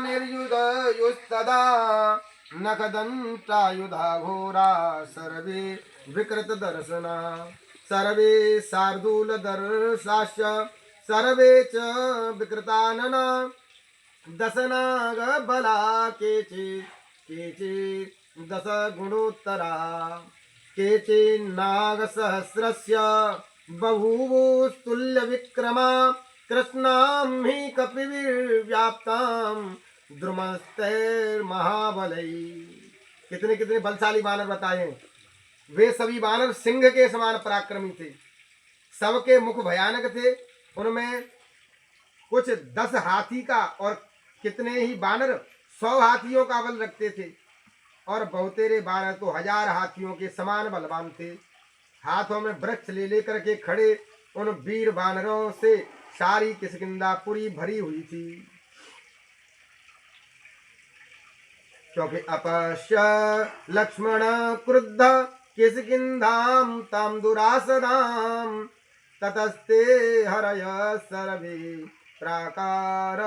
निर्युधयुस्तदा नखदंतायुधा घोरा सर्वे विकृतदर्शना सर्वे शार्दूलदर्शाश्च सर्वे च विकृतानना दशनागबला केचित् दशगुणोत्तरा केचिन्नागसहस्रस्य बभूवुस्तुल्यविक्रमा कृष्णां हि कपिविर्व्याप्तां द्रुमस्तैर्महाबलै। कितने कितने बलशाली बानर बताए। वे सभी बानर सिंह के समान पराक्रमी थे, सबके मुख भयानक थे। उनमें कुछ 10 हाथी का और कितने ही बानर 100 हाथियों का बल रखते थे, और बहुतेरे बानर तो 1000 हाथियों के समान बलवान थे। हाथों में वृक्ष ले लेकर के खड़े उन वीर बानरों से सारी किष्किंधापुरी भरी हुई थी। क्योंकि अपश्य लक्ष्मण क्रुद्ध किष्किंधां तां दुरासदां ततस्ते हरय सर्वे प्राकार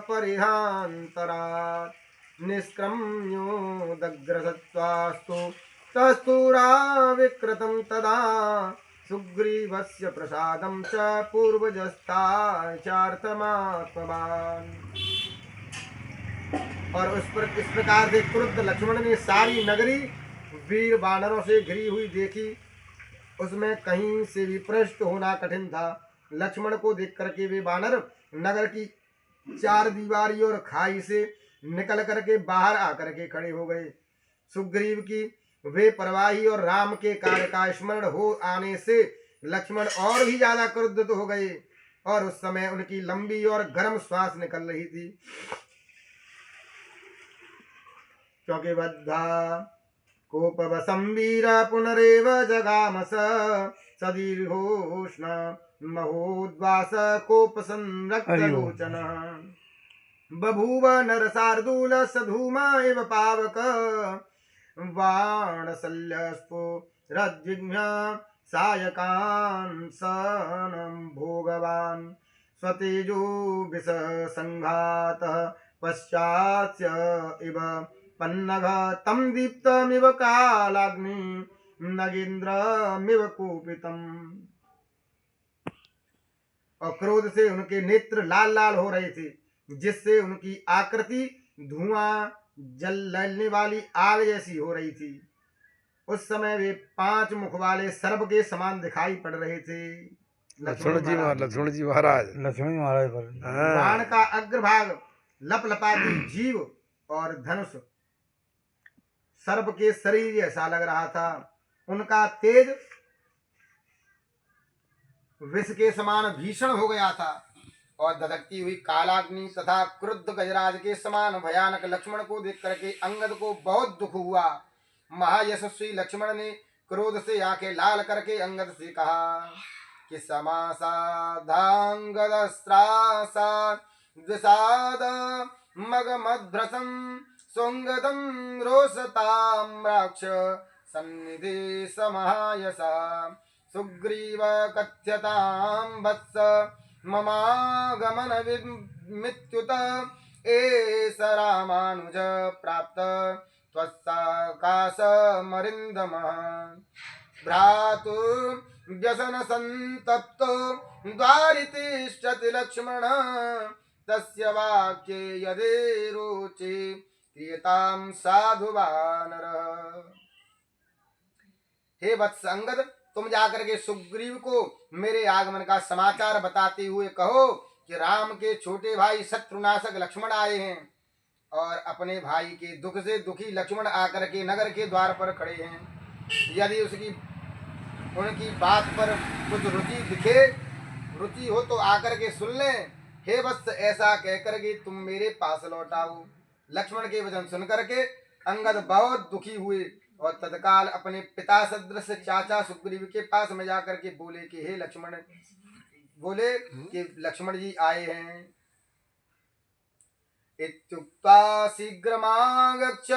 परिहान्तरात् निष्क्रम्योदग्रसत्त्वास्तु तस्तूरा विकृतं तदा सुग्रीवस्य प्रसादं च पूर्वजस्ताचार्थमात्मवान्। और इस प्रकार से क्रुद्ध लक्ष्मण ने सारी नगरी वीर बानरों से घिरी हुई देखी। उसमें कहीं से भी प्रविष्ट होना कठिन था। लक्ष्मण को देख करके वे बानर नगर की 4 दीवारी और खाई से निकल करके बाहर आकर के खड़े हो गए। सुग्रीव की वे परवाही और राम के कार्य का स्मरण हो आने से लक्ष्मण और भी ज्यादा क्रुद्ध हो गए, और उस समय उनकी लंबी और गर्म श्वास निकल रही थी। क्योंकि बद्धा कोपवसं वीर पुनरेव जगामस सदीर्घोष्ण महोद्वास कोपसंरक्तलोचन बभूव नरसार्दूल सधूमा एव पावक बाणशल्यस्फुरद्विघ्न सायकांसनं भोगवान् स्वतेजो विषसंघातः पश्चास्य इव पन्नग तं दीप्तमिव कालाग्नि नगेन्द्रमिव कुपितम्। और क्रोध से उनके नेत्र लाल लाल हो रहे थे, जिससे उनकी आकृति धुआं जलने वाली आग जैसी हो रही थी। उस समय वे 5 मुख वाले सर्प के समान दिखाई पड़ रहे थे। लक्ष्मण जी महाराज बाण का अग्रभाग लपलपाती जीव और धनुष सर्प के शरीर जैसा लग रहा था। उनका तेज विष के समान भीषण हो गया था, और धधकती हुई कालाग्नि तथा क्रुद्ध गजराज के समान भयानक लक्ष्मण को देख करके अंगद को बहुत दुख हुआ। महायशस्वी लक्ष्मण ने क्रोध से आंखें लाल करके अंगद से कहा कि समासाधांगदस्त्रासा द्विषाद मगमद्भ्रसं सुंगदं रोषताम्राक्ष सन्निधि समायसा सुग्रीव कथ्यतां वत्स ममागमन मित्युत एष रामानुज प्राप्त त्वत्साकाशमरिन्दमः भ्रातुर्व्यसन संतप्तो द्वारितिष्ठति लक्ष्मण तस्य वाक्ये यदि रुचि क्रियतां साधु वानर। हे वत्स अंगद, तुम जाकर के सुग्रीव को मेरे आगमन का समाचार बताते हुए कहो कि राम के छोटे भाई शत्रुनाशक लक्ष्मण आए हैं, और अपने भाई के दुख से दुखी लक्ष्मण आकर के नगर के द्वार पर खड़े हैं। यदि उनकी बात पर कुछ रुचि हो तो आकर के सुन लें। हे वत्स, ऐसा कहकर के तुम मेरे पास लौट आओ। लक्ष्मण के वचन सुन करके अंगद बहुत दुखी हुए, और तत्काल अपने पिता सदृश चाचा सुग्रीव के पास में जाकर के बोले कि हे लक्ष्मण, बोले कि लक्ष्मण जी आए हैं। इत्युक्त्वा शीघ्रमागच्छ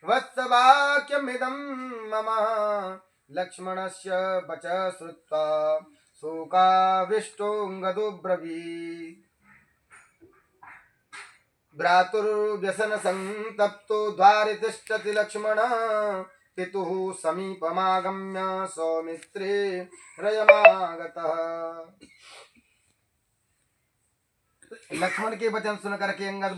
वत्सवाक्यमिदं मम लक्ष्मणस्य वच श्रुत्वा शोकाविष्टोऽङ्गदो ब्रवीत्। भ्रातुर्व्यसन संतप्तो द्वारे तिष्ठति लक्ष्मण पितुः समीपमागम्य सौमित्रे रयमागतः। लक्ष्मण के वचन सुन करके अंगद